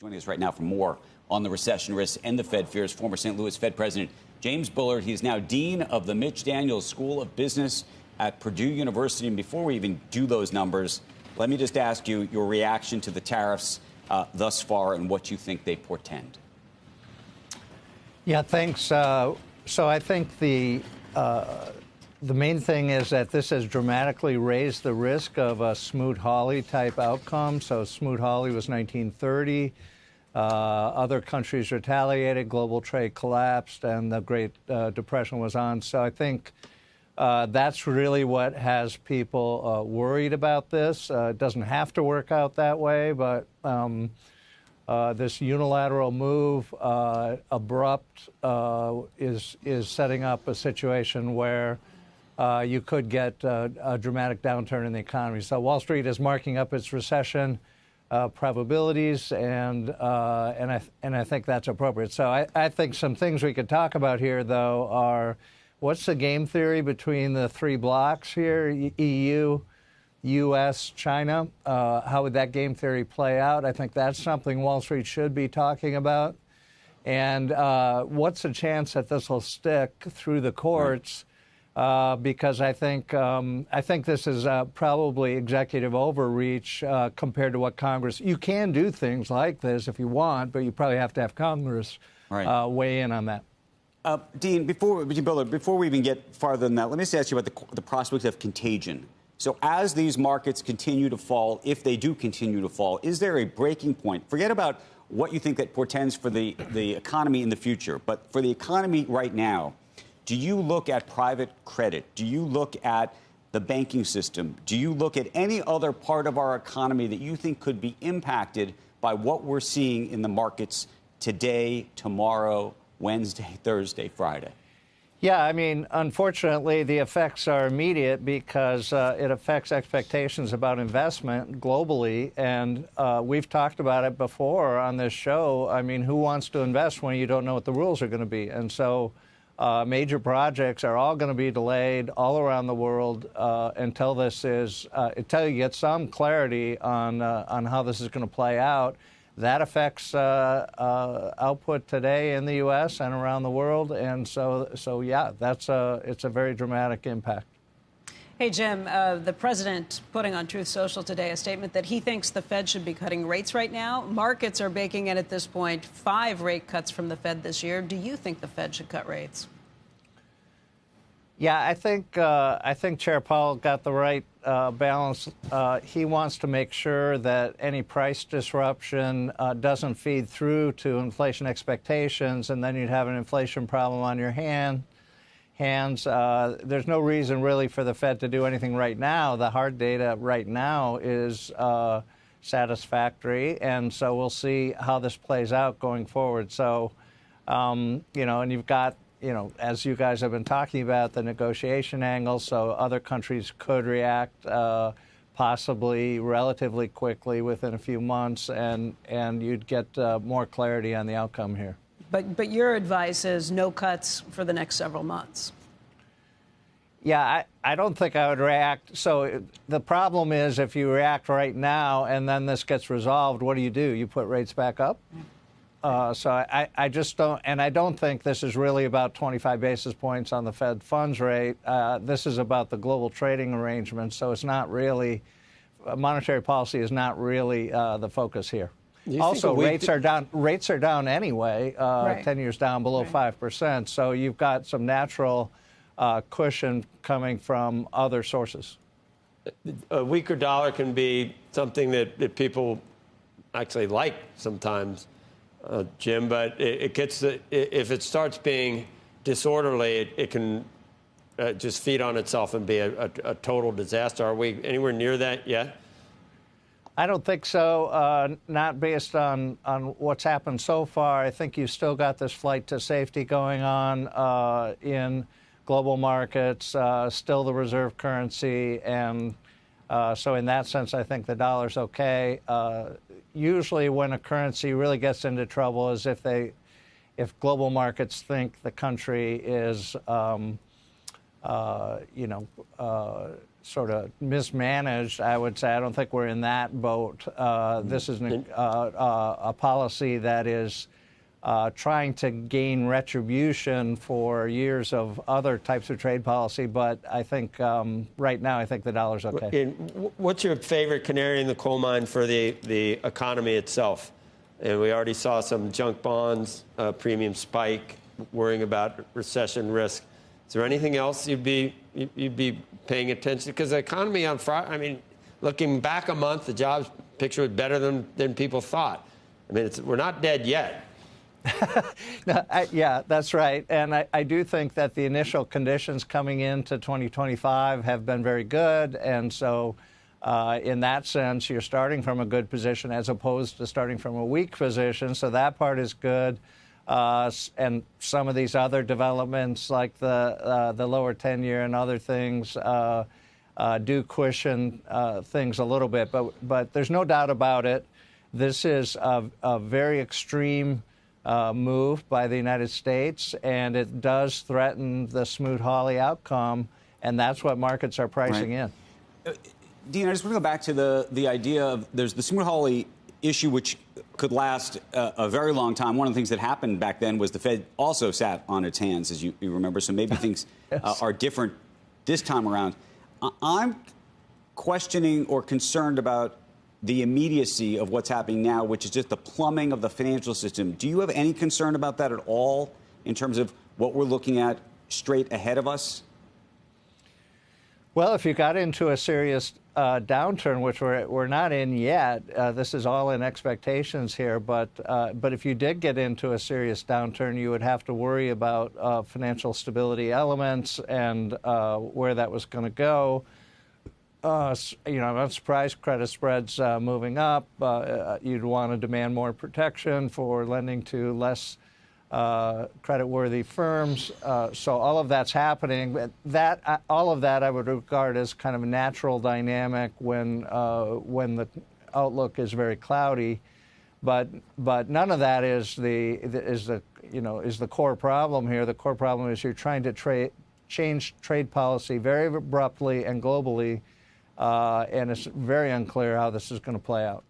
Joining us right now for more on the recession risks and the Fed fears, former St. Louis Fed President James Bullard. He's now dean of the Mitch Daniels School of Business at Purdue University. And before we even do those numbers, let me just ask you your reaction to the tariffs thus far and what you think they portend. Yeah, thanks. So I think the main thing is that this has dramatically raised the risk of a Smoot-Hawley type outcome. So Smoot-Hawley was 1930. Other countries retaliated, global trade collapsed, and the Great Depression was on. So I think that's really what has people worried about this. It doesn't have to work out that way, but this unilateral move, abrupt, is setting up a situation where you could get a dramatic downturn in the economy. So Wall Street is marking up its recession probabilities, and I think that's appropriate. So I think some things we could talk about here, though, are what's the game theory between the three blocks here, EU, U.S., China? How would that game theory play out? I think that's something Wall Street should be talking about. And what's the chance that this will stick through the courts? Because I think this is probably executive overreach compared to what Congress. You can do things like this if you want, but you probably have to have Congress weigh in on that. Dean, before we even get farther than that, let me just ask you about the prospects of contagion. So as these markets continue to fall, if they do continue to fall, is there a breaking point? Forget about what you think that portends for the economy in the future, but for the economy right now, do you look at private credit? Do you look at the banking system? Do you look at any other part of our economy that you think could be impacted by what we're seeing in the markets today, tomorrow, Wednesday, Thursday, Friday? Yeah, I mean, unfortunately, the effects are immediate because it affects expectations about investment globally. And we've talked about it before on this show. I mean, who wants to invest when you don't know what the rules are going to be? And so major projects are all going to be delayed all around the world until you get some clarity on how this is going to play out. That affects output today in the U.S. and around the world, and so yeah, it's a very dramatic impact. Hey, Jim, the president putting on Truth Social today a statement that he thinks the Fed should be cutting rates right now. Markets are baking in at this point 5 rate cuts from the Fed this year. Do you think the Fed should cut rates? Yeah, I think Chair Powell got the right balance. He wants to make sure that any price disruption doesn't feed through to inflation expectations, and then you'd have an inflation problem on your hands. There's no reason really for the Fed to do anything right now. The hard data right now is satisfactory, and so we'll see how this plays out going forward. So, and you've got, as you guys have been talking about, the negotiation angle, so other countries could react possibly relatively quickly within a few months, and you'd get more clarity on the outcome here. But your advice is no cuts for the next several months. Yeah, I don't think I would react. So the problem is if you react right now and then this gets resolved, what do? You put rates back up? So I just don't, and I don't think this is really about 25 basis points on the Fed funds rate. This is about the global trading arrangements, so it's not really, monetary policy is not really the focus here. Also, rates are down anyway, 10 years down below 5%, so you've got some natural cushion coming from other sources. A weaker dollar can be something that people actually like sometimes. Jim, but if it starts being disorderly, it can just feed on itself and be a total disaster. Are we anywhere near that yet? I don't think so, not based on what's happened so far. I think you've still got this flight to safety going on in global markets, still the reserve currency, and so in that sense, I think the dollar's okay. Usually when a currency really gets into trouble is if global markets think the country is, sort of mismanaged, I would say. I don't think we're in that boat. This is a policy that is trying to gain retribution for years of other types of trade policy. But I think right now, I think the dollar's okay. And what's your favorite canary in the coal mine for the economy itself? And we already saw some junk bonds, premium spike, worrying about recession risk. Is there anything else you'd be paying attention? Because the economy on Friday, I mean, looking back a month, the jobs picture was better than people thought. I mean, we're not dead yet. Yeah, that's right. And I do think that the initial conditions coming into 2025 have been very good. And so in that sense, you're starting from a good position as opposed to starting from a weak position. So that part is good. And some of these other developments, like the lower 10-year and other things, do cushion things a little bit. But there's no doubt about it. This is a very extreme move by the United States, and it does threaten the Smoot-Hawley outcome, and that's what markets are pricing in. Dean, I just want to go back to the idea of there's the Smoot-Hawley issue, which could last a very long time. One of the things that happened back then was the Fed also sat on its hands, as you remember, so maybe things Yes. are different this time around. I'm questioning or concerned about the immediacy of what's happening now, which is just the plumbing of the financial system. Do you have any concern about that at all in terms of what we're looking at straight ahead of us? Well, if you got into a serious downturn, which we're not in yet, this is all in expectations here, but if you did get into a serious downturn, you would have to worry about financial stability elements and where that was going to go. I'm not surprised credit spreads moving up. You'd want to demand more protection for lending to less credit-worthy firms. So all of that's happening. All of that I would regard as kind of a natural dynamic when the outlook is very cloudy. But none of that is the core problem here. The core problem is you're trying to change trade policy very abruptly and globally. And it's very unclear how this is going to play out.